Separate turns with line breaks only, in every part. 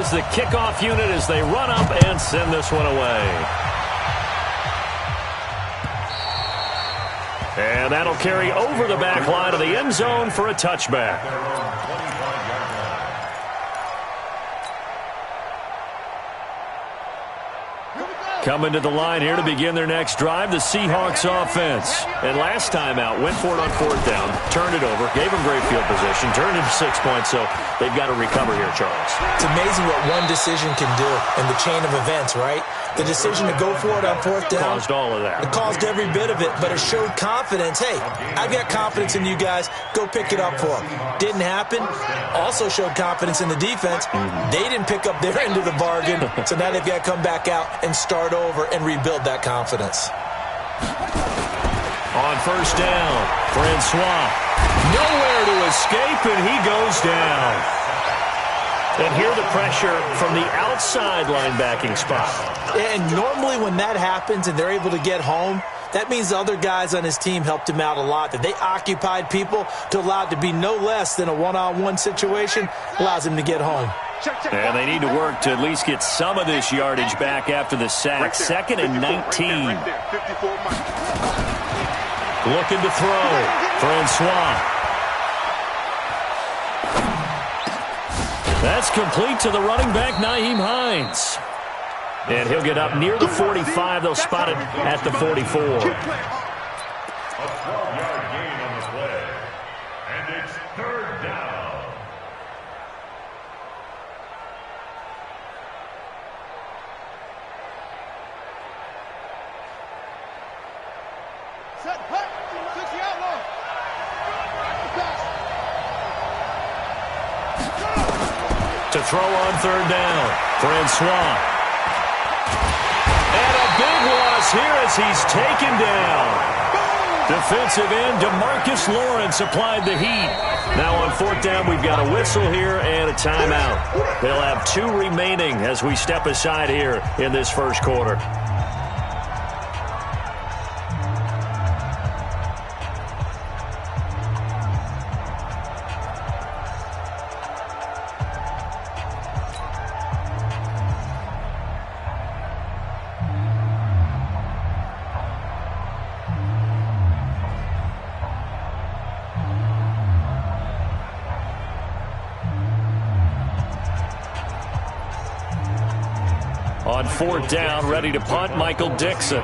is the kickoff unit as they run up and send this one away. And that'll carry over the back line of the end zone for a touchback. Coming to the line here to begin their next drive, the Seahawks offense. And last time out, went for it on fourth down, turned it over, gave them great field position, turned it to 6 points, so they've got to recover here, Charles.
It's amazing what one decision can do in the chain of events, right? The decision to go for it on fourth down.
Caused all of that.
It caused every bit of it, but it showed confidence. Hey, I've got confidence in you guys. Go pick it up for them. Didn't happen. Also showed confidence in the defense. They didn't pick up their end of the bargain, so now they've got to come back out and start over and rebuild that confidence.
On first down, Francois. Nowhere to escape, and he goes down. And here the pressure from the outside linebacking spot.
And normally when that happens and they're able to get home, that means the other guys on his team helped him out a lot. That they occupied people to allow it to be no less than a one-on-one situation, allows him to get home.
And they need to work to at least get some of this yardage back after the sack. 2nd and 19. Looking to throw. Francois. That's complete to the running back, Nyheim Hines. And he'll get up near the 45. They'll spot it at the 44.
A 12-yard gain on the play. And it's third down.
Set, hut, 60 outlaw.
To throw on third down, Francois. And a big loss here as he's taken down. Defensive end DeMarcus Lawrence applied the heat. Now on fourth down, we've got a whistle here and a timeout. They'll have 2 remaining as we step aside here in this first quarter. On fourth down, ready to punt, Michael Dixon.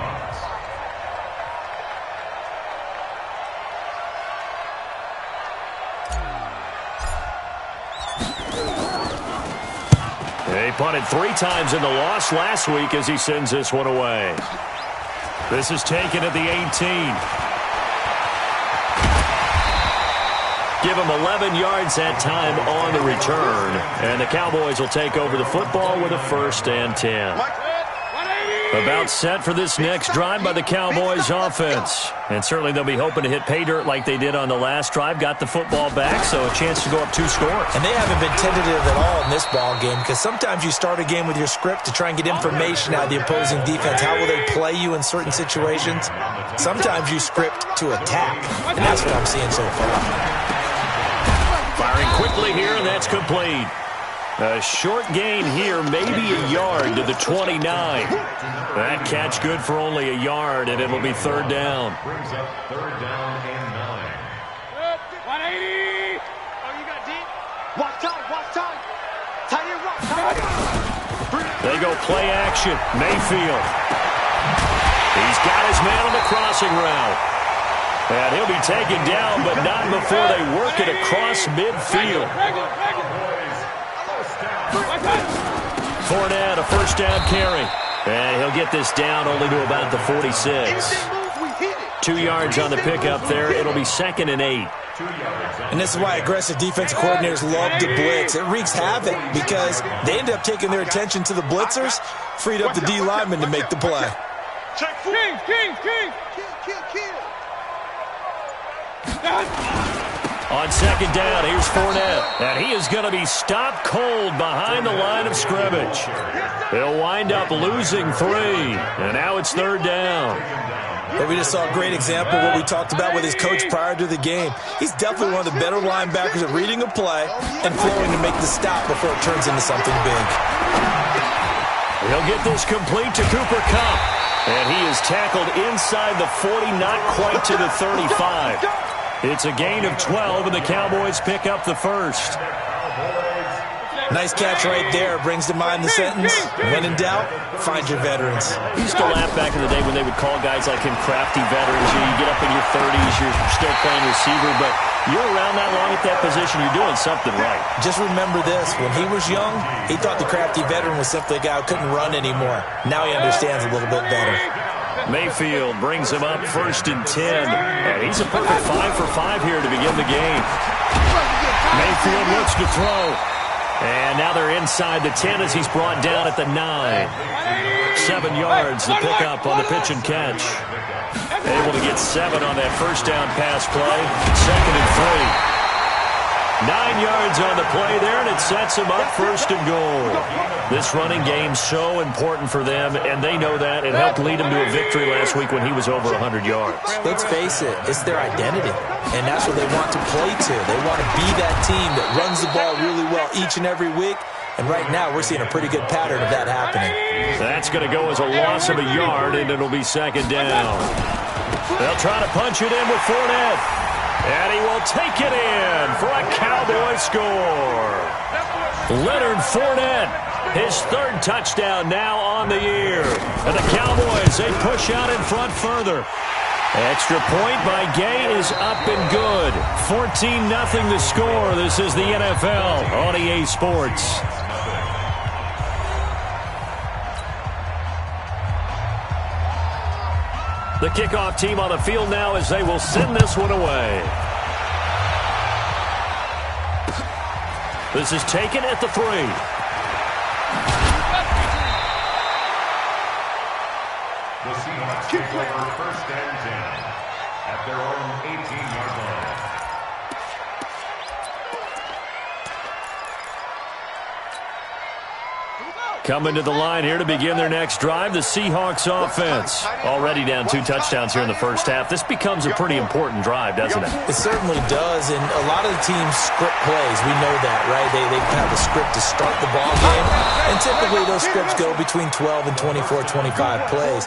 They punted 3 times in the loss last week as he sends this one away. This is taken at the 18. Give him 11 yards that time on the return. And the Cowboys will take over the football with a 1st and 10. About set for this next drive by the Cowboys offense. And certainly they'll be hoping to hit pay dirt like they did on the last drive. Got the football back, so a chance to go up 2 scores.
And they haven't been tentative at all in this ball game, because sometimes you start a game with your script to try and get information out of the opposing defense. How will they play you in certain situations? Sometimes you script to attack, and that's what I'm seeing so far.
Firing quickly here, and that's complete. A short gain here, maybe a yard to the 29. That catch good for only a yard, and it'll be third down.
Brings up third down and 9.
180. Oh, you got deep. Watch time, watch time. Tight end rock, tight end.
They go play action. Mayfield. He's got his man on the crossing route. And he'll be taken down, but not before they work it across midfield. Fournette, a first down carry. And he'll get this down only to about the 46. 2 yards on the pickup there. It'll be 2nd and 8.
And this is why aggressive defensive coordinators love to blitz. It wreaks havoc because they end up taking their attention to the blitzers, freed up the D lineman to make the play.
King.
On second down, here's Fournette. And he is going to be stopped cold behind the line of scrimmage. He'll wind up losing 3. And now it's third down.
But we just saw a great example of what we talked about with his coach prior to the game. He's definitely one of the better linebackers at reading a play and flowing to make the stop before it turns into something big.
He'll get this complete to Cooper Kupp. And he is tackled inside the 40, not quite to the 35. It's a gain of 12, and the Cowboys pick up the first.
Nice catch right there. Brings to mind the sentence, when in doubt, find your veterans.
We used to laugh back in the day when they would call guys like him crafty veterans. You get up in your 30s, you're still playing receiver, but you're around that long at that position, you're doing something right.
Just remember this. When he was young, he thought the crafty veteran was simply a guy who couldn't run anymore. Now he understands a little bit better.
Mayfield brings him up 1st and 10. And he's a perfect 5 for 5 here to begin the game. Mayfield looks to throw. And now they're inside the 10 as he's brought down at the 9. 7 yards, the pickup on the pitch and catch. Able to get 7 on that first down pass play. 2nd and 3. 9 yards on the play there, and it sets him up 1st and goal. This running game so important for them, and they know that. It helped lead him to a victory last week when he was over 100 yards.
Let's face it, it's their identity, and that's what they want to play to. They want to be that team that runs the ball really well each and every week, and right now we're seeing a pretty good pattern of that happening.
That's going to go as a loss of a yard, and it'll be 2nd down. They'll try to punch it in with Fournette. And he will take it in for a Cowboy score. Leonard Fournette, his 3rd touchdown now on the year. And the Cowboys, they push out in front further. Extra point by Gay is up and good. 14-0 the score. This is the NFL on EA Sports. The kickoff team on the field now as they will send this one away. This is taken at the 3.
The Seahawks take over 1st and 10 at their own 18-yard line.
Coming to the line here to begin their next drive, the Seahawks offense. Already down 2 touchdowns here in the first half. This becomes a pretty important drive, doesn't it?
It certainly does, and a lot of the teams script plays. We know that, right? They have a script to start the ball game, and typically those scripts go between 12 and 24, 25 plays.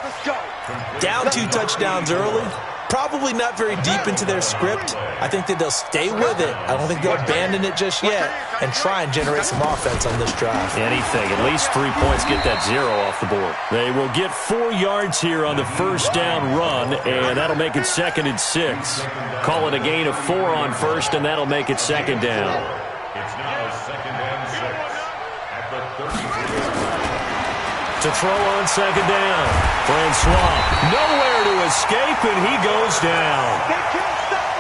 Down 2 touchdowns early, probably not very deep into their script. I think that they'll stay with it. I don't think they'll abandon it just yet and try and generate some offense on this drive.
Anything. At least 3 points. Get that 0 off the board. They will get 4 yards here on the first down run, and that'll make it 2nd and 6. Call it a gain of 4 on first, and that'll make it 2nd down.
It's now 2nd and 6 at the 33.
To throw on 2nd down. Francois nowhere to escape, and he goes down.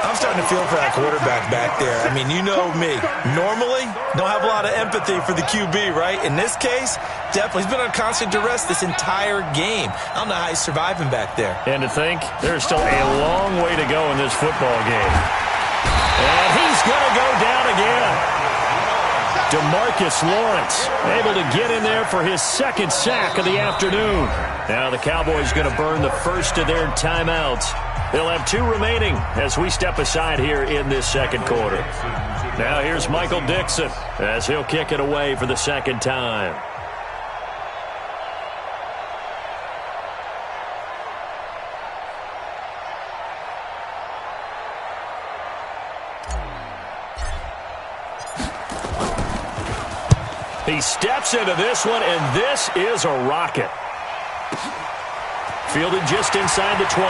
I'm starting to feel for that quarterback back there. I mean, you know me. Normally, don't have a lot of empathy for the QB, right? In this case, definitely. He's been on constant duress this entire game. I don't know how he's surviving back there.
And to think, there's still a long way to go in this football game. And he's going to go down again. DeMarcus Lawrence able to get in there for his 2nd sack of the afternoon. Now the Cowboys going to burn the first of their timeouts. They'll have 2 remaining as we step aside here in this 2nd quarter. Now here's Michael Dixon as he'll kick it away for the 2nd time. He steps into this one, and this is a rocket. Fielded just inside the 20.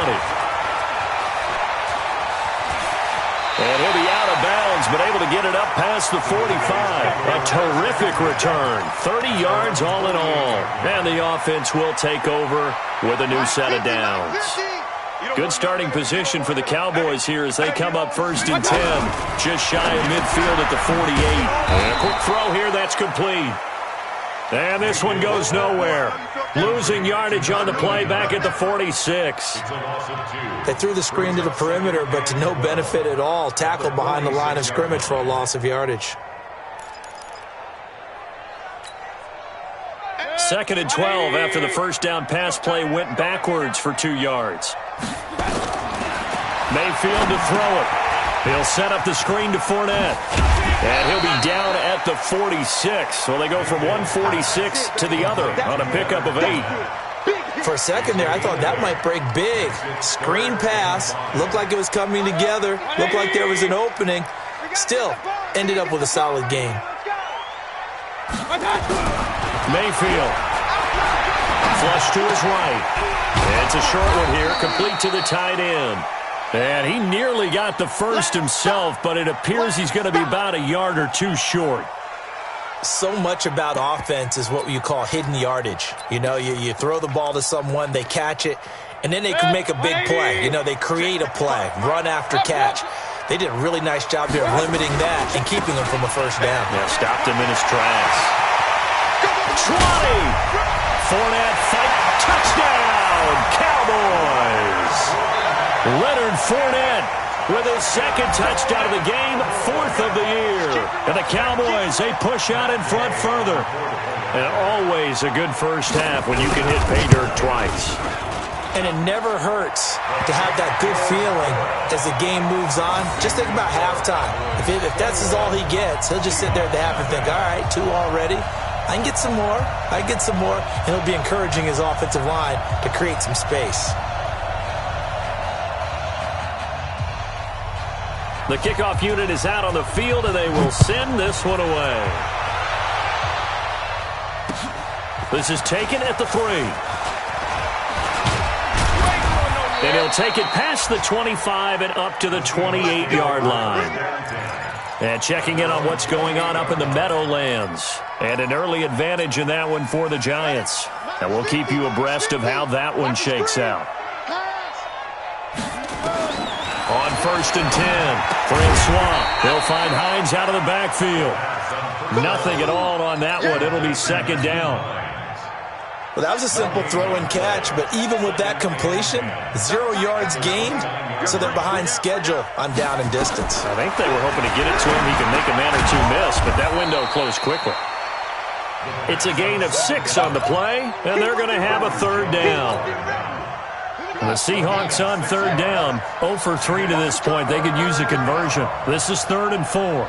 And he'll be out of bounds, but able to get it up past the 45. A terrific return. 30 yards all in all. And the offense will take over with a new set of downs. Good starting position for the Cowboys here as they come up 1st and 10. Just shy of midfield at the 48. And a quick throw here, that's complete. And this one goes nowhere. Losing yardage on the play back at the 46.
They threw the screen to the perimeter, but to no benefit at all. Tackled behind the line of scrimmage for a loss of yardage.
2nd and 12 after the first down pass play went backwards for 2 yards. Mayfield to throw it. He'll set up the screen to Fournette. And he'll be down at the 46. So they go from 146 to the other on a pickup of 8.
For a second there, I thought that might break big. Screen pass. Looked like it was coming together. Looked like there was an opening. Still, ended up with a solid game.
Mayfield. Flush to his right. And it's a short one here, complete to the tight end. And he nearly got the first himself, but it appears he's going to be about a yard or 2 short.
So much about offense is what you call hidden yardage. You know, you throw the ball to someone, they catch it, and then they can make a big play. You know, they create a play, run after catch. They did a really nice job here of limiting that and keeping him from a first down.
Yeah, stopped him in his tracks. 20! Fournette fight, touchdown, Cowboys! Leonard Fournette with his 2nd touchdown of the game, 4th of the year. And the Cowboys, they push out in front further. And always a good first half when you can hit pay dirt twice.
And it never hurts to have that good feeling as the game moves on. Just think about halftime. If that's all he gets, he'll just sit there at the half and think, all right, 2 already. I can get some more. I can get some more. And he'll be encouraging his offensive line to create some space.
The kickoff unit is out on the field, and they will send this one away. This is taken at the 3. And he'll take it past the 25 and up to the 28-yard line. And checking in on what's going on up in the Meadowlands. And an early advantage in that one for the Giants. And we'll keep you abreast of how that one shakes out. On 1st and 10, Francois. They'll find Hines out of the backfield. Nothing at all on that one. It'll be 2nd down.
Well, that was a simple throw and catch, but even with that completion, 0 yards gained, so they're behind schedule on down and distance.
I think they were hoping to get it to him. He could make a man or 2 miss, but that window closed quickly. It's a gain of 6 on the play, and they're going to have a 3rd down. The Seahawks on 3rd down, 0 for 3 to this point. They could use a conversion. This is 3rd and 4.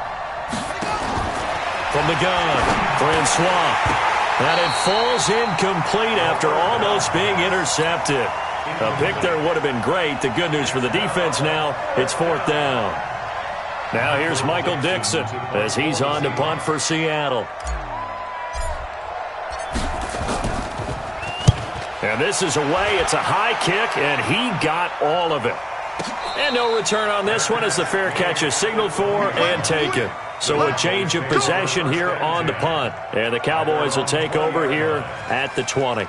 From the gun, Francois. And it falls incomplete after almost being intercepted. A pick there would have been great. The good news for the defense now, it's 4th down. Now here's Michael Dixon as he's on to punt for Seattle. And this is away. It's a high kick, and he got all of it. And no return on this one as the fair catch is signaled for and taken. So a change of possession here on the punt. And the Cowboys will take over here at the 20.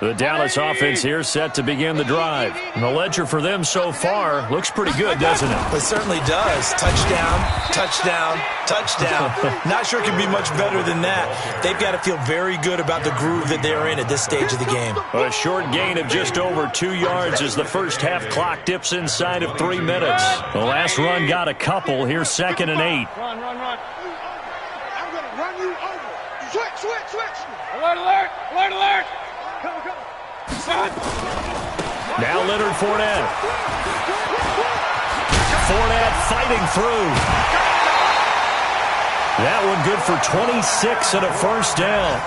The Dallas offense here set to begin the drive. And the ledger for them so far looks pretty good, doesn't it?
It certainly does. Touchdown, touchdown, touchdown. Not sure it can be much better than that. They've got to feel very good about the groove that they're in at this stage of the game.
A short gain of just over 2 yards as the first half clock dips inside of 3 minutes. The last run got a couple. Here's 2nd and 8.
Run. I'm going to run you over. Switch. Alert. Come.
Now Leonard Fournette. Fournette fighting through. That one good for 26 and a first down.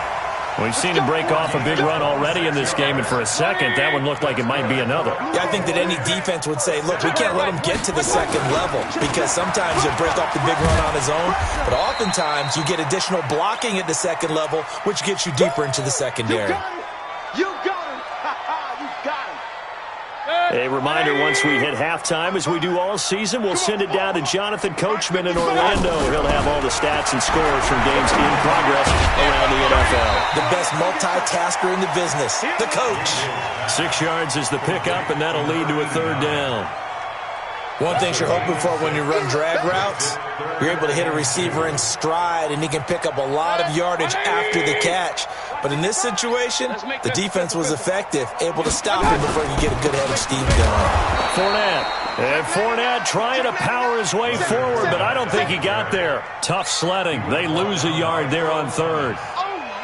We've seen him break off a big run already in this game, and for a second, that one looked like it might be another.
Yeah, I think that any defense would say, look, we can't let him get to the 2nd level because sometimes he'll break off the big run on his own, but oftentimes you get additional blocking at the 2nd level, which gets you deeper into the secondary.
You got him. You got him.
A reminder, once we hit halftime, as we do all season, we'll send it down to Jonathan Coachman in Orlando. He'll have all the stats and scores from games in progress around the NFL.
The best multitasker in the business, the coach.
6 yards is the pickup, and that'll lead to a third down.
One thing you're hoping for when you run drag routes, you're able to hit a receiver in stride, and he can pick up a lot of yardage after the catch. But in this situation, the defense was effective, able to stop him before you get a good head of steam going.
Fournette trying to power his way forward, but I don't think he got there. Tough sledding. They lose a yard there on third.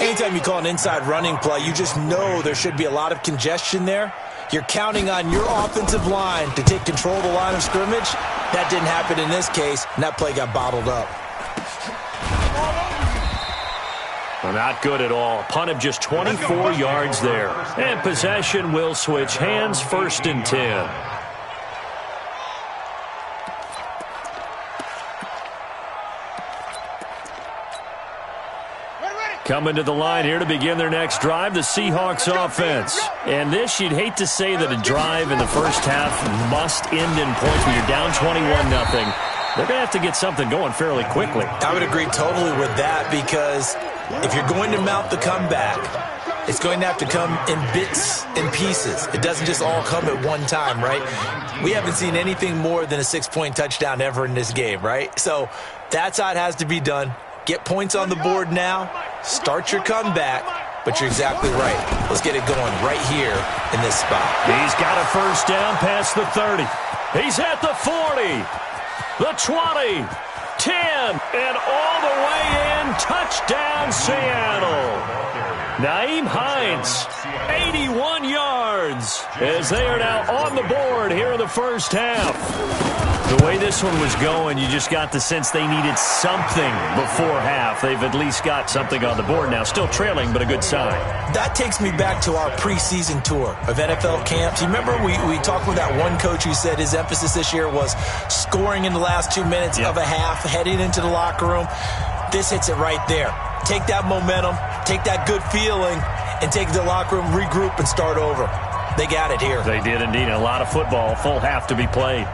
Anytime you call an inside running play, you just know there should be a lot of congestion there. You're counting on your offensive line to take control of the line of scrimmage. That didn't happen in this case, and that play got bottled up.
Well, not good at all. Punt of just 24 yards there. And possession will switch hands, 1st and 10. Coming to the line here to begin their next drive, the Seahawks offense. And this, you'd hate to say that a drive in the first half must end in points when you're down 21-0. They're going to have to get something going fairly quickly.
I would agree totally with that, because if you're going to mount the comeback, it's going to have to come in bits and pieces. It doesn't just all come at one time, right? We haven't seen anything more than a 6-point touchdown ever in this game, right? So that's how it has to be done. Get points on the board now. Start your comeback. But you're exactly right. Let's get it going right here in this spot.
He's got a first down past the 30. He's at the 40, the 20, 10, and all the way in. Touchdown, Seattle. Nyheim Hines, 81 yards, as they are now on the board here in the first half. The way this one was going, you just got the sense they needed something before half. They've at least got something on the board now. Still trailing, but a good sign.
That takes me back to our preseason tour of NFL camps. You remember we talked with that one coach who said his emphasis this year was scoring in the last 2 minutes of a half, heading into the locker room. This hits it right there. Take that momentum, take that good feeling, and take the locker room, regroup, and start over. They got it here.
They did indeed. A lot of football, full half to be played.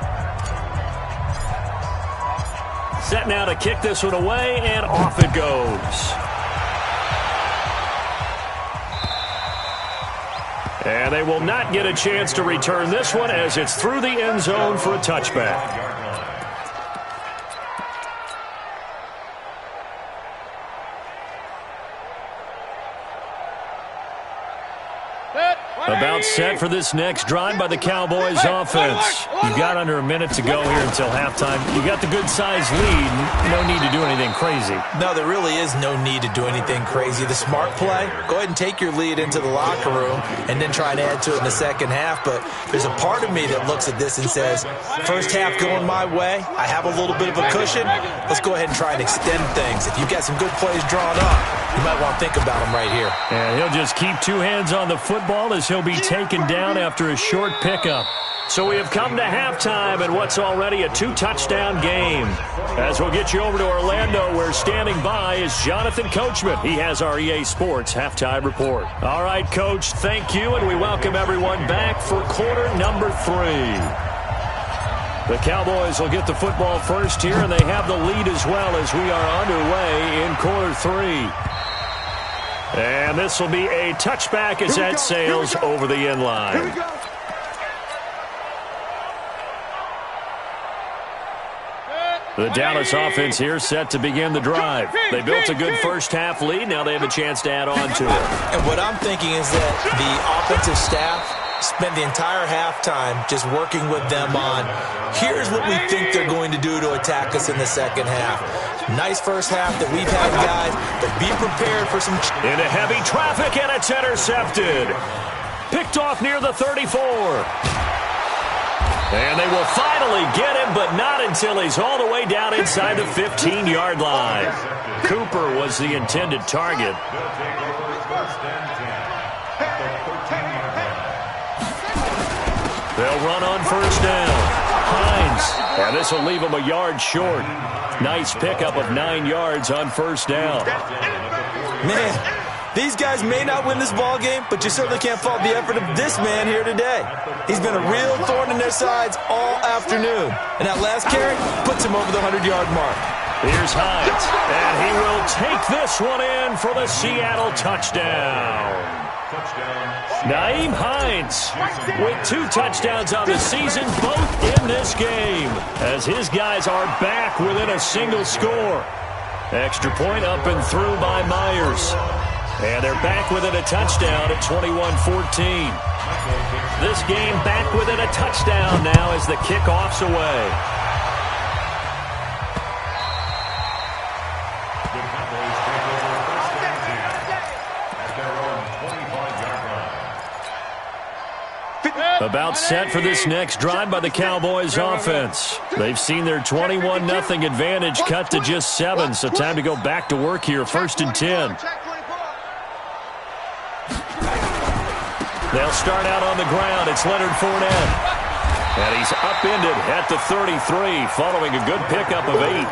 Set now to kick this one away, and off it goes. And they will not get a chance to return this one as it's through the end zone for a touchback. About set for this next drive by the Cowboys offense. You've got under a minute to go here until halftime. You've got the good-sized lead. No need to do anything crazy.
No, there really is no need to do anything crazy. The smart play, go ahead and take your lead into the locker room and then try and add to it in the second half. But there's a part of me that looks at this and says, first half going my way, I have a little bit of a cushion. Let's go ahead and try and extend things. If you've got some good plays drawn up, you might want to think about them right here.
And he'll just keep 2 hands on the football as he'll be taken down after a short pickup. So we have come to halftime in what's already a 2-touchdown game. As we'll get you over to Orlando, where standing by is Jonathan Coachman. He has our EA Sports halftime report. All right, Coach, thank you, and we welcome everyone back for quarter number 3. The Cowboys will get the football first here, and they have the lead as well as we are underway in quarter 3. And this will be a touchback as that sails over the end line. The Dallas offense here set to begin the drive. They built a good first half lead. Now they have a chance to add on to it.
And what I'm thinking is that the offensive staff spent the entire halftime just working with them on, here's what we think they're going to do to attack us in the second half. Nice first half that we've had, guys, but be prepared for some...
Into heavy traffic, and it's intercepted. Picked off near the 34. And they will finally get him, but not until he's all the way down inside the 15-yard line. Cooper was the intended target. They'll run on first down. Hines. And this will leave him a yard short. Nice pickup of 9 yards on first down.
Man, These guys may not win this ball game, but you certainly can't fault the effort of this man here today. He's been a real thorn in their sides all afternoon. And that last carry puts him over the 100-yard mark.
Here's Hines, and he will take this one in for the Seattle touchdown. Nyheim Hines with 2 touchdowns on the season, both in this game, as his guys are back within a single score. Extra point up and through by Myers. And they're back within a touchdown at 21-14. This game back within a touchdown now as the kickoff's away.
The Cowboys take over first and 10 at their own 25-yard line.
About set for this next drive by the Cowboys offense. They've seen their 21-0 advantage cut to just 7, so time to go back to work here, first and 10. They'll start out on the ground. It's Leonard Fournette. And he's upended at the 33, following a good pickup of 8.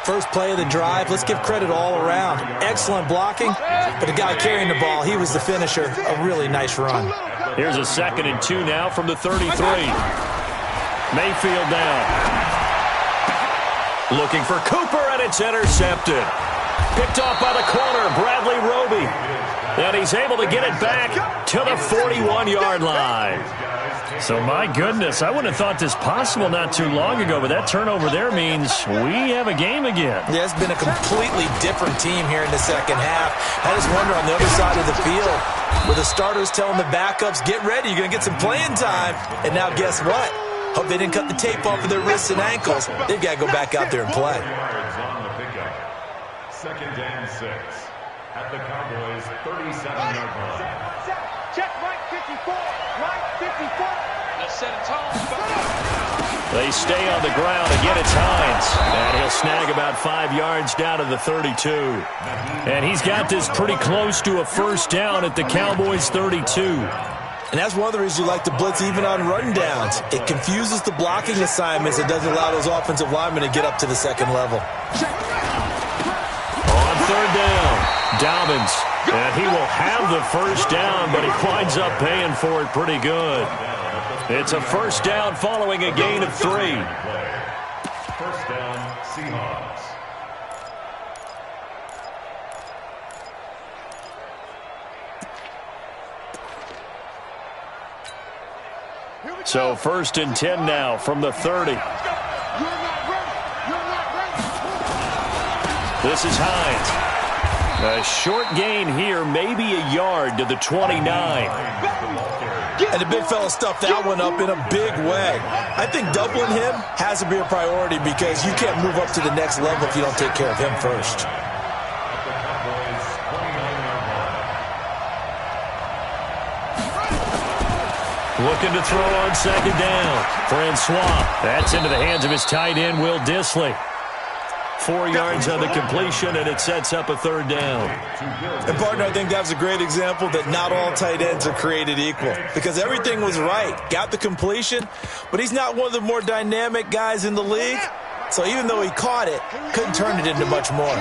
First play of the drive, let's give credit all around. Excellent blocking, but the guy carrying the ball, he was the finisher. A really nice run.
Here's a 2nd and 2 now from the 33. Mayfield down. Looking for Cooper, and it's intercepted. Picked off by the corner, Bradley Roby. And he's able to get it back to the 41-yard line. So, my goodness, I wouldn't have thought this possible not too long ago, but that turnover there means we have a game again.
Yeah, it's been a completely different team here in the second half. I just wonder on the other side of the field, where the starters telling the backups, get ready, you're going to get some playing time. And now guess what? Hope they didn't cut the tape off of their wrists and ankles. They've got to go back out there and play.
Second and 6 at the Cowboys' 37-yard line.
Check right 54. Right 54. Let's set a tone.
They stay on the ground. Again, it's Hines. And he'll snag about 5 yards down to the 32. And he's got this pretty close to a first down at the Cowboys' 32.
And that's one of the reasons you like to blitz even on run downs. It confuses the blocking assignments. It doesn't allow those offensive linemen to get up to the second level.
On third down, Dobbins. And he will have the first down, but he winds up paying for it pretty good. It's a first down following a gain of 3.
First down, Seahawks.
So first and 10 now from the 30. This is Hines. A short gain here, maybe a yard to the 29.
And the big fella stuffed that one up in a big way. I think doubling him has to be a priority because you can't move up to the next level if you don't take care of him first.
Looking to throw on second down. Francois. That's into the hands of his tight end, Will Dissly. 4 yards on the completion, and it sets up a third down.
And, partner, I think that was a great example that not all tight ends are created equal because everything was right. Got the completion, but he's not one of the more dynamic guys in the league. So even though he caught it, couldn't turn it into much more.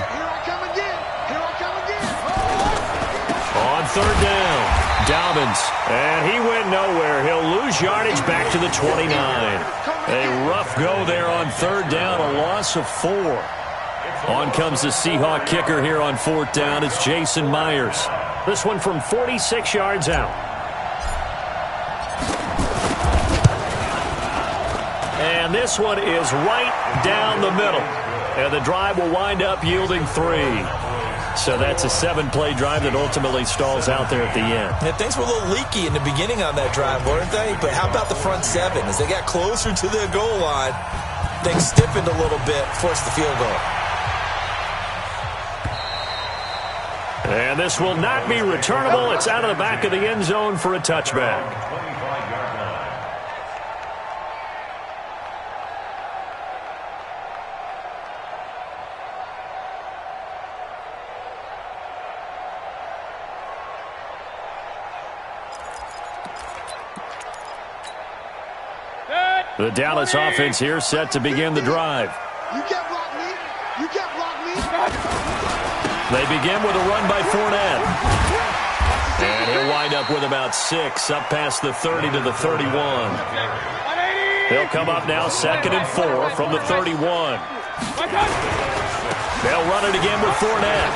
On third down, Dobbins. And he went nowhere. He'll lose yardage back to the 29. A rough go there on third down, a loss of 4. On comes the Seahawk kicker here on fourth down. It's Jason Myers. This one from 46 yards out. And this one is right down the middle. And the drive will wind up yielding 3. So that's a 7-play drive that ultimately stalls out there at the end.
Yeah, things were a little leaky in the beginning on that drive, weren't they? But how about the front 7? As they got closer to their goal line, things stiffened a little bit, forced the field goal.
And this will not be returnable. It's out of the back of the end zone for a touchback. The Dallas offense here set to begin the drive.
You can't block me. You can't block me.
They begin with a run by Fournette. And he'll wind up with about 6, up past the 30 to the 31. They'll come up now 2nd and 4 from the 31. They'll run it again with Fournette.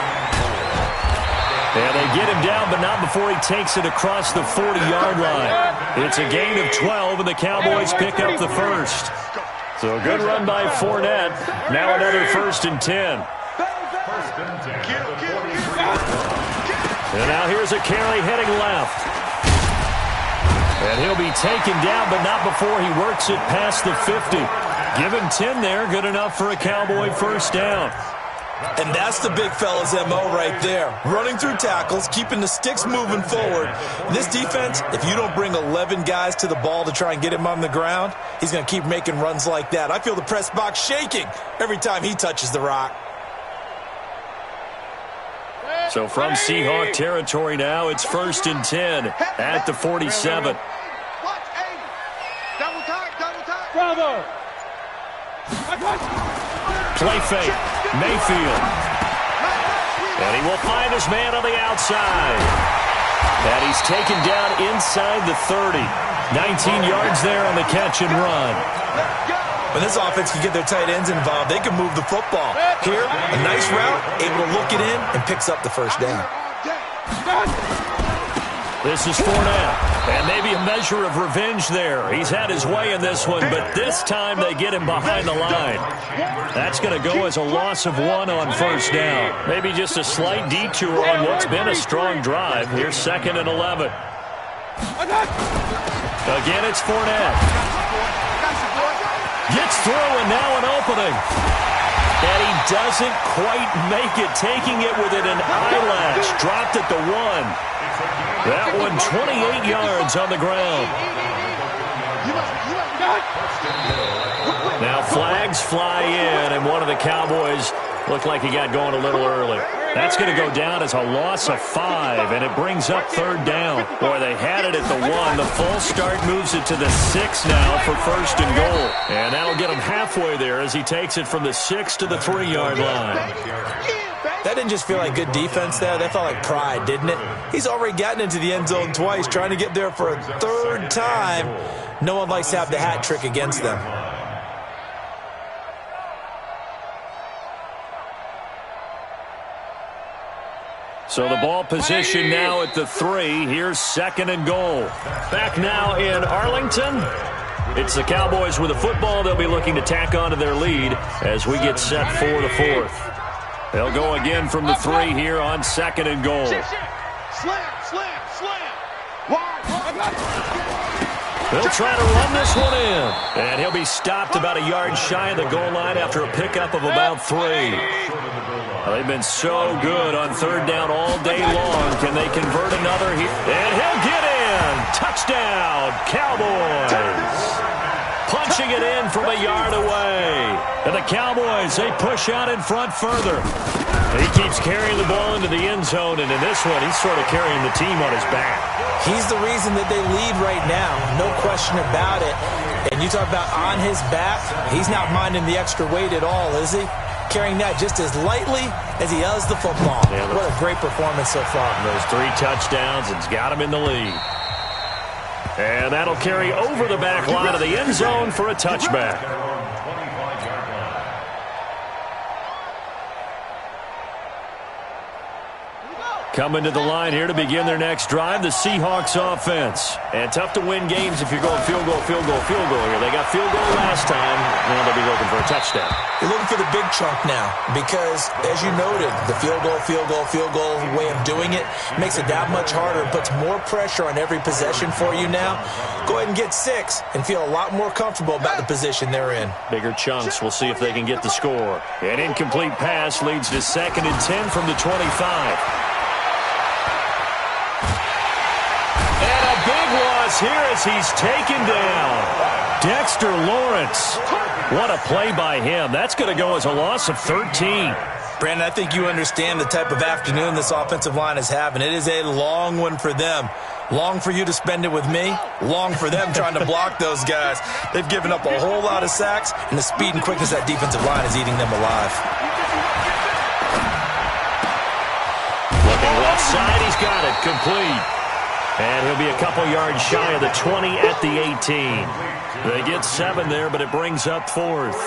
And they get him down, but not before he takes it across the 40-yard line. It's a gain of 12, and the Cowboys pick up the first. So a good run by Fournette. Now another 1st and 10. And now here's a carry heading left. And he'll be taken down, but not before he works it past the 50. Give him 10 there, good enough for a Cowboy first down.
And that's the big fella's MO right there. Running through tackles, keeping the sticks moving forward. This defense, if you don't bring 11 guys to the ball to try and get him on the ground, he's going to keep making runs like that. I feel the press box shaking every time he touches the rock.
So from Seahawk territory now, it's 1st and 10 at the 47.
Bravo.
Play fake. Mayfield. And he will find his man on the outside. And he's taken down inside the 30. 19 yards there on the catch and run.
When this offense can get their tight ends involved, they can move the football. Here, a nice route, able to look it in, and picks up the first down.
This is Fournette, and maybe a measure of revenge there. He's had his way in this one, but this time they get him behind the line. That's going to go as a loss of 1 on first down. Maybe just a slight detour on what's been a strong drive. Here's 2nd and 11. Again, it's Fournette. Gets through, and now an opening. And he doesn't quite make it, taking it within an eyelash. Dropped at the 1. That one 28 yards on the ground. Now flags fly in, and one of the Cowboys looked like he got going a little early. That's going to go down as a loss of 5, and it brings up 3rd down. Boy, they had it at the 1. The full start moves it to the 6 now for 1st and goal. And that'll get him halfway there as he takes it from the 6 to the 3-yard line.
That didn't just feel like good defense there. That felt like pride, didn't it? He's already gotten into the end zone twice, trying to get there for a 3rd time. No one likes to have the hat trick against them.
So the ball position now at the 3. Here's 2nd and goal. Back now in Arlington. It's the Cowboys with the football. They'll be looking to tack on to their lead as we get set for the 4th. They'll go again from the 3 here on 2nd and goal. They'll try to run this one in. And he'll be stopped about a yard shy of the goal line after a pickup of about 3. They've been so good on 3rd down all day long. Can they convert another here? And he'll get in. Touchdown, Cowboys. Punching it in from a yard away. And the Cowboys, they push out in front further. He keeps carrying the ball into the end zone, and in this one, he's sort of carrying the team on his back.
He's the reason that they lead right now, no question about it. And you talk about on his back, he's not minding the extra weight at all, is he? Carrying that just as lightly as he does the football. Yeah, what a great performance so far.
Those 3 touchdowns, it's got him in the lead. And that'll carry over the back line of the end zone for a touchback. Coming to the line here to begin their next drive, the Seahawks offense. And tough to win games if you're going field goal, field goal, field goal here. They got field goal last time, and they'll be looking for a touchdown.
You're looking for the big chunk now because, as you noted, the field goal way of doing it makes it that much harder and puts more pressure on every possession for you now. Go ahead and get 6 and feel a lot more comfortable about the position they're in.
Bigger chunks. We'll see if they can get the score. An incomplete pass leads to 2nd and 10 from the 25. Big loss here as he's taken down. Dexter Lawrence. What a play by him. That's going to go as a loss of 13.
Brandon, I think you understand the type of afternoon this offensive line is having. It is a long one for them. Long for you to spend it with me. Long for them trying to block those guys. They've given up a whole lot of sacks, and the speed and quickness of that defensive line is eating them alive.
complete. And he'll be a couple yards shy of the 20 at the 18. They get 7 there, but it brings up 4th.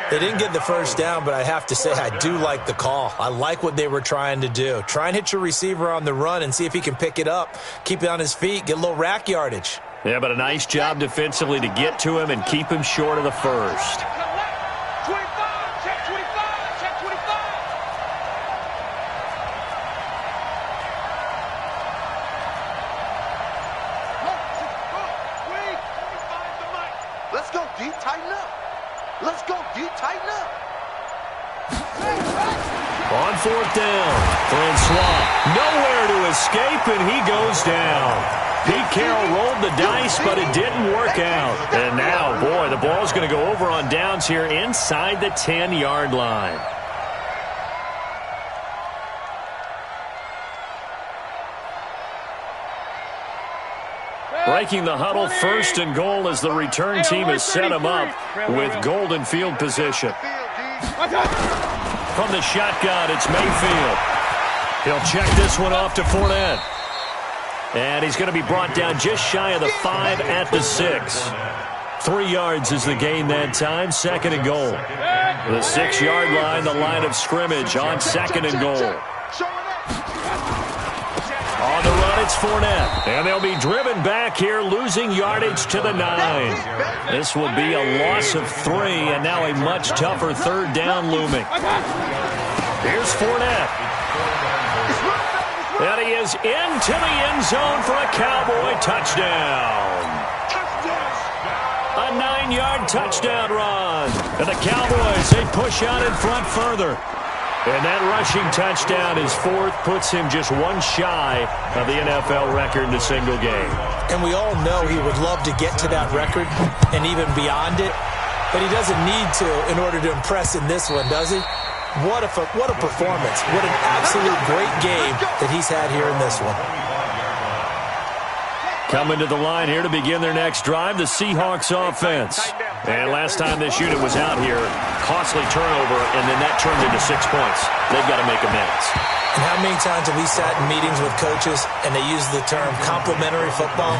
They didn't get the first down, but I have to say I do like the call. I like what they were trying to do. Try and hit your receiver on the run and see if he can pick it up. Keep it on his feet, get a little rack yardage.
Yeah, but a nice job defensively to get to him and keep him short of the first.
Let's go, D. Tighten up. Let's go, D. Tighten up.
On 4th down, Francois nowhere to escape, and he goes down. Pete Carroll rolled the dice, but it didn't work out. And now, boy, the ball's going to go over on downs here inside the 10-yard line. Breaking the huddle, 1st and goal as the return team has set him up with golden field position. From the shotgun, it's Mayfield. He'll check this one off to Fournette. And he's going to be brought down just shy of the 5 at the 6. 3 yards is the gain that time, 2nd and goal. The 6-yard line, the line of scrimmage on 2nd and goal. On the run, it's Fournette. And they'll be driven back here, losing yardage to the 9. This will be a loss of 3, and now a much tougher 3rd down looming. Here's Fournette. And he is into the end zone for a Cowboy touchdown. A 9-yard touchdown run. And the Cowboys, they push out in front further. And that rushing touchdown is 4th, puts him just 1 shy of the NFL record in a single game.
And we all know he would love to get to that record and even beyond it, but he doesn't need to in order to impress in this one, does he? What a performance. What an absolute great game that he's had here in this one.
Coming to the line here to begin their next drive, the Seahawks offense. And last time this unit was out here, costly turnover, and then that turned into 6 points. They've got to make amends.
And how many times have we sat in meetings with coaches and they use the term complementary football?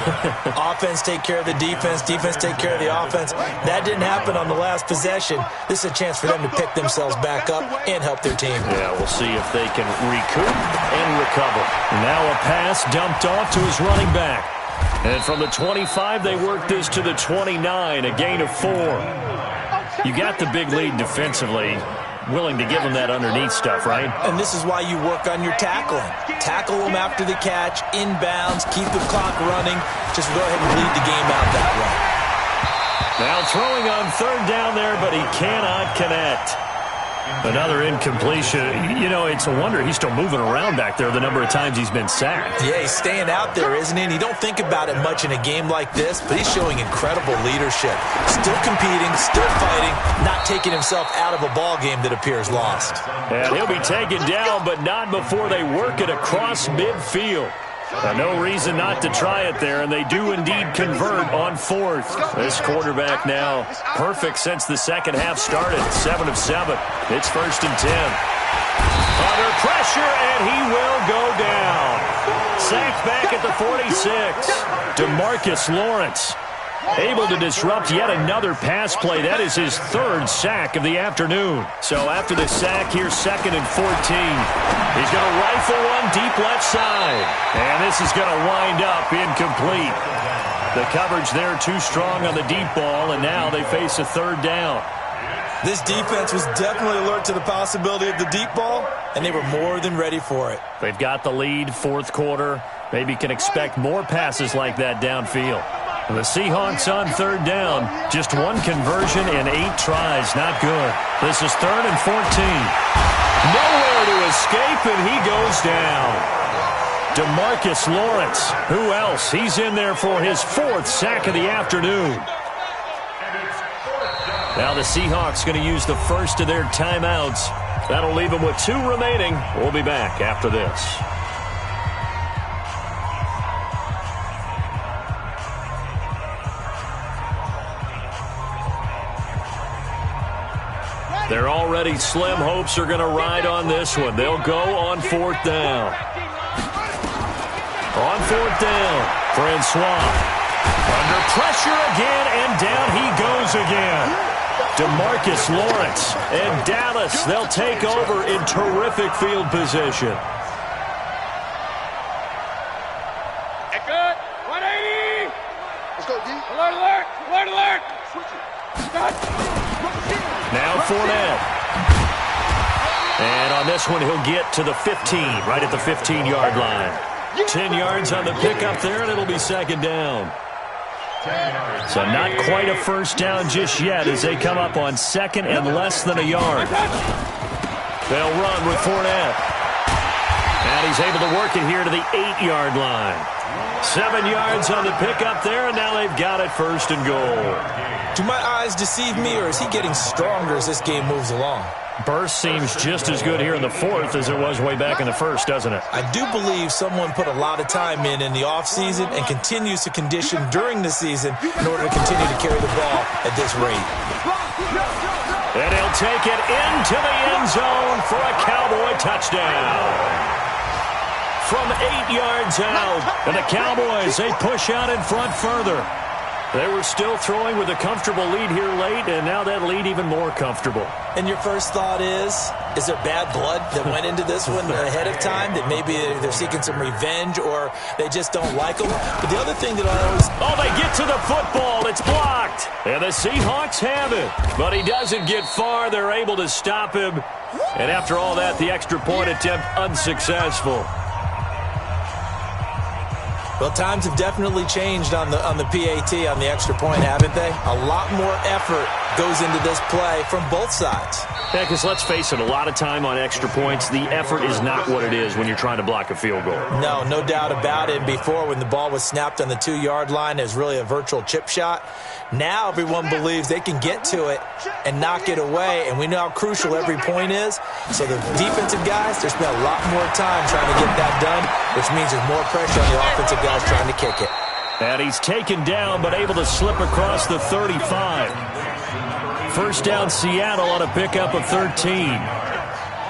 Offense take care of the defense, defense take care of the offense. That didn't happen on the last possession. This is a chance for them to pick themselves back up and help their team.
Yeah, we'll see if they can recoup and recover. Now a pass dumped off to his running back. And from the 25, they work this to the 29, a gain of 4. You got the big lead defensively, willing to give them that underneath stuff, right?
And this is why you work on your tackling. Tackle them after the catch, inbounds, keep the clock running. Just go ahead and bleed the game out that way.
Now throwing on 3rd down there, but he cannot connect. Another incompletion. You know, it's a wonder he's still moving around back there the number of times he's been sacked.
Yeah, he's staying out there, isn't he? And you don't think about it much in a game like this, but he's showing incredible leadership. Still competing, still fighting, not taking himself out of a ball game that appears lost.
And he'll be taken down, but not before they work it across midfield. No reason not to try it there, and they do indeed convert on 4th. This quarterback now perfect since the second half started. 7 of 7. It's 1st and 10. Under pressure, and he will go down. Sacked back at the 46. DeMarcus Lawrence able to disrupt yet another pass play. That is his 3rd sack of the afternoon. So after the sack, here's 2nd and 14. He's going to rifle one deep left side. And this is going to wind up incomplete. The coverage there too strong on the deep ball, and now they face a 3rd down.
This defense was definitely alert to the possibility of the deep ball, and they were more than ready for it.
They've got the lead, 4th quarter. Maybe can expect more passes like that downfield. The Seahawks on 3rd down. Just 1 conversion in 8 tries. Not good. This is 3rd and 14. Nowhere to escape, and he goes down. DeMarcus Lawrence. Who else? He's in there for his 4th sack of the afternoon. Now the Seahawks going to use the first of their timeouts. That'll leave them with 2 remaining. We'll be back after this. Their already slim hopes are going to ride on this one. They'll go on 4th down. On fourth down, Francois. Under pressure again, and down he goes again. DeMarcus Lawrence and Dallas, they'll take over in terrific field position.
Good. 180. Let's go, D. Alert, alert. Alert, alert.
Now Fournette. And on this one, he'll get to the 15, right at the 15-yard line. 10 yards on the pickup there, and it'll be second down. So not quite a first down just yet as they come up on second and less than a yard. They'll run with Fournette. And he's able to work it here to the 8-yard line. 7 yards on the pickup there, and now they've got it first and goal.
Do my eyes deceive me, or is he getting stronger as this game moves along?
Burst seems just as good here in the fourth as it was way back in the first, doesn't it?
I do believe someone put a lot of time in the offseason and continues to condition during the season in order to continue to carry the ball at this rate.
And he'll take it into the end zone for a Cowboy touchdown. From 8 yards out, and the Cowboys, they push out in front further. They were still throwing with a comfortable lead here late, and now that lead even more comfortable.
And your first thought is there bad blood that went into this one ahead of time, that maybe they're seeking some revenge or they just don't like them? But the other thing that I always...
Oh, they get to the football. It's blocked. And the Seahawks have it. But he doesn't get far. They're able to stop him. And after all that, the extra point attempt unsuccessful.
Well, times have definitely changed on the PAT, on the extra point, haven't they? A lot more effort goes into this play from both sides.
Yeah, because let's face it, a lot of time on extra points, the effort is not what it is when you're trying to block a field goal.
No doubt about it. Before, when the ball was snapped on the 2-yard line, it was really a virtual chip shot. Now everyone believes they can get to it and knock it away, and we know how crucial every point is. So the defensive guys, they spend a lot more time trying to get that done, which means there's more pressure on the offensive guys trying to kick it.
And he's taken down, but able to slip across the 35. First down, Seattle on a pickup of 13.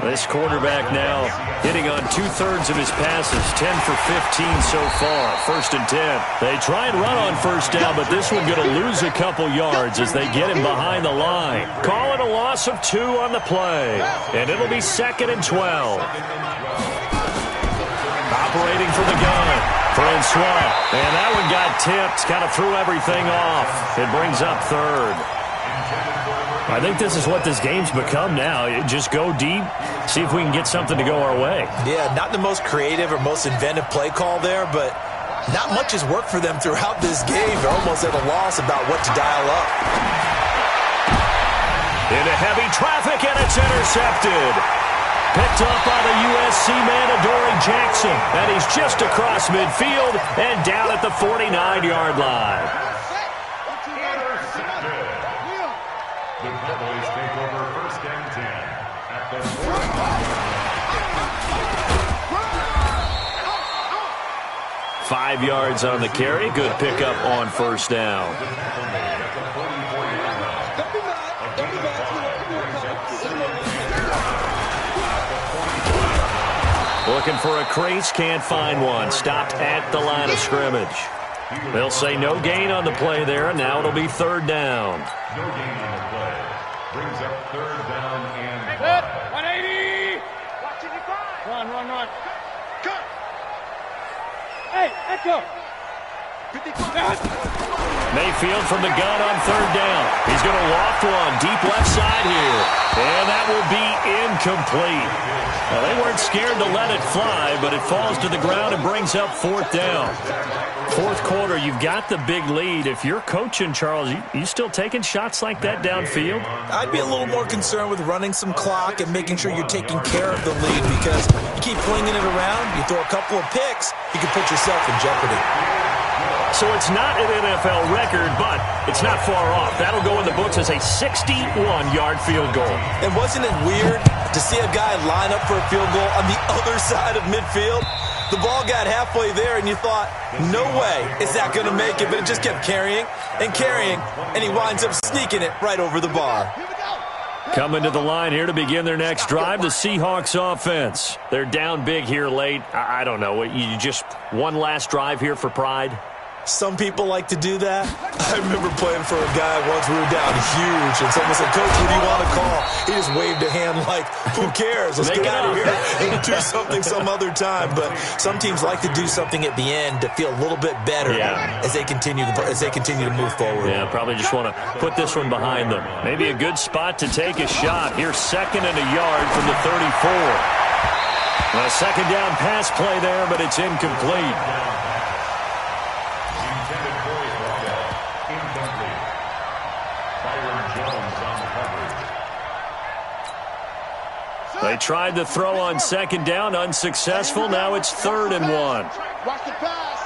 This quarterback now hitting on 2/3 of his passes, 10 for 15 so far. First and 10. They try and run on first down, but this one going to lose a couple yards as they get him behind the line. Call it a loss of 2 on the play, and it'll be second and 12. Operating from the gun, Francois, and that one got tipped, kind of threw everything off. It brings up third. I think this is what this game's become now. Just go deep, see if we can get something to go our way.
Yeah, not the most creative or most inventive play call there, but not much has worked for them throughout this game. They're almost at a loss about what to dial up.
Into heavy traffic, and it's intercepted. Picked up by the USC man, Adoree Jackson. And he's just across midfield and down at the 49-yard line.
The Cowboys take over first and 10 at the
5 yards on the carry. Good pickup on first down. Looking for a crease, can't find one. Stopped at the line of scrimmage. They'll say no gain on the play there, and now it'll be third down.
No gain on the play. Brings up third down and
180. Watch it, run. Cut. Hey, Echo.
Mayfield from the gun on third down. He's going to loft one deep left side here. And that will be incomplete. Now, they weren't scared to let it fly, but it falls to the ground and brings up fourth down. Fourth quarter, you've got the big lead. If you're coaching, Charles, you still taking shots like that downfield?
I'd be a little more concerned with running some clock and making sure you're taking care of the lead, because you keep flinging it around, you throw a couple of picks, you can put yourself in jeopardy.
So it's not an NFL record, but it's not far off. That'll go in the books as a 61-yard field goal.
And wasn't it weird to see a guy line up for a field goal on the other side of midfield? The ball got halfway there, and you thought, no way is that going to make it, but it just kept carrying, and he winds up sneaking it right over the bar.
Coming to the line here to begin their next drive, the Seahawks offense. They're down big here late. I don't know. You just one last drive here for pride?
Some people like to do that. I remember playing for a guy once. We were down huge, and someone said, "Coach, what do you want to call?" He just waved a hand like, "Who cares? Let's get out of here and do something some other time." But some teams like to do something at the end to feel a little bit better as they continue to move forward.
Yeah, probably just want to put this one behind them. Maybe a good spot to take a shot. Here's 2nd and a yard from the 34. A second down pass play there, but it's incomplete. They tried to throw on 2nd down, unsuccessful. Now it's 3rd and 1.
Watch the pass.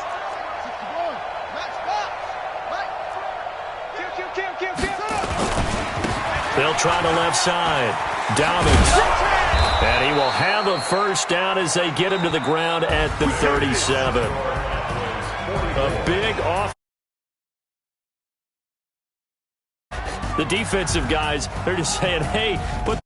61. Match box.
They'll try the left side. Dobbins. And he will have a first down as they get him to the ground at the 37. A big off. The defensive guys, they're just saying, hey, put